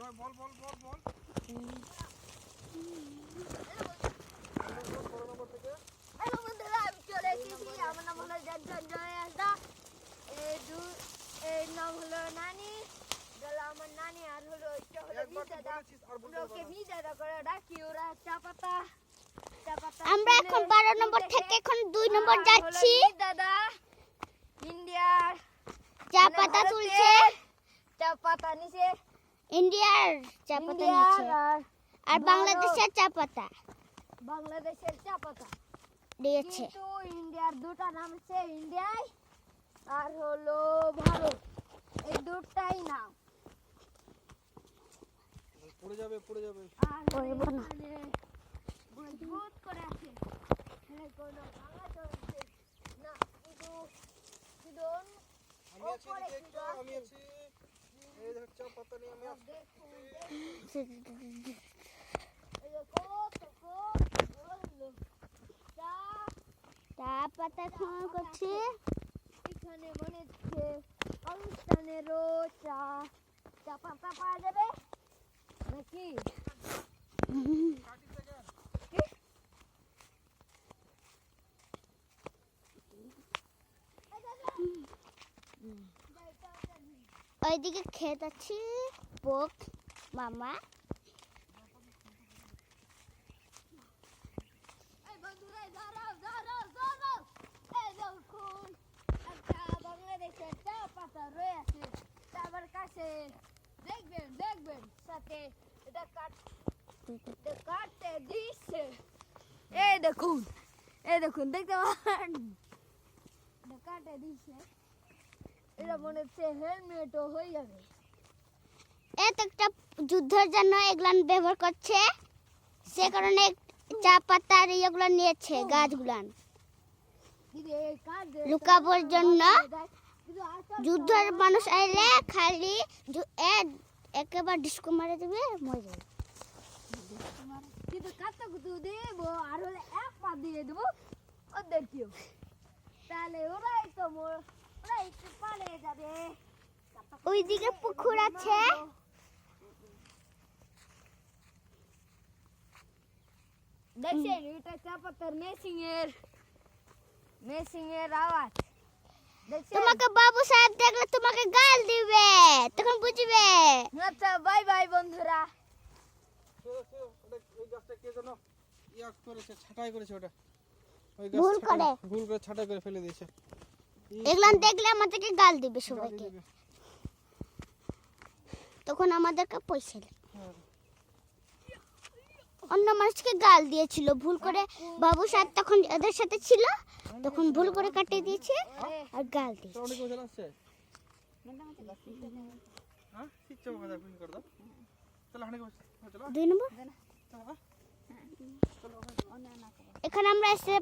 বল বল বল বল hello বন্ধুরা, আমি চলে এসেছি। আমার নাম হলো জয় হাসদা। এর নাম হলো নানি, গেল আমার নানি। আর হলো ওকে মিদাদা করে ডাকি। ওরা চা পাতা আমরা এখন 12 নম্বর থেকে এখন 2 নম্বর যাচ্ছি। দাদা ইন্ডিয়ার চা পাতা তুলছে, চা পাতা নিচে ইন্ডিয়ার চা পাতা নিচে, আর বাংলাদেশের চা পাতা বাংলাদেশের চা পাতা দিয়েছে। কিন্তু ইন্ডিয়ার দুটা নাম আছে, ইন্ডিয়ায় আর হলো ভারত। এই দুটাই নাম। পড়ে যাবে আর পড়ব না। এখানে মজবুত করে আছে। এখানে কোনো ভাঙা চলছে না, শুধু আমি আছি দেখো, আমি আছি। এই দেখো চা পাতা নিয়ে আমি আছি। চা পাতা খাওয়া করছে। এখানে মনে হচ্ছে অনুষ্ঠানেরও চা পাতা পাওয়া যাবে নাকি? ওইদিকে ক্ষেত আছে, পোক মামা। বন্ধুরা দাঁড়াও। এই দেখুন, একটা বাংলাদেশের চা পাতা রয়েছে আমার কাছে। দেখবেন সাথে এটা কাটতে দিচ্ছে। এই দেখুন দেখতে পান, এটা কাটে দিচ্ছে। এটা মনে হচ্ছে হেলমেটও হয়ে যাবে। এত একটা যুদ্ধের জন্য এগুলান ব্যবহার করছে, সে কারণে চা পাতার এগুলো নিয়েছে গাছগুলান লুকাবার জন্য। যুদ্ধের মানুষ আইলে খালি একেবারে ডিস্কো মারে দেবে, মরে যাবে। কিন্তু কাটতে কুতু দেব আর হলে এক পা দিয়ে দেবো ওদের কেউ, তাহলে ওরাই একটু পালিয়ে যাবে। ওইদিকে পুকুর আছে। দেখছেন, এটা চা পাতার মেশিং এর আওয়াজ। দেখছেন? তোমাকে বাবু সাহেব দেখলে তোমাকে গাল দিবে, তখন বুঝবে। আচ্ছা, বাই বাই বন্ধুরা। ওই গাছটা কে যেন ছাঁটাই করেছে, ওটা ওই ভুল করে ছাঁটাই করে ফেলে দিয়েছে। এগুলান দেখলে আমাদেরকে গাল দিবে সবাইকে, তখন আমাদেরকে পয়সা দেবে। অন্য মানুষকে গাল দিয়েছিল ভুল করে, বাবু সাহেব তখন ওদের সাথে ছিল, তখন ভুল করে কাটিয়ে দিয়েছে আর গাল দিয়েছে। অনেক মজা লাগছে। হ্যাঁ, শিখছো মজা করে দাও। চলো হাঁটে চলো। 2 নম্বর। চলো। এখানে আমরা এসে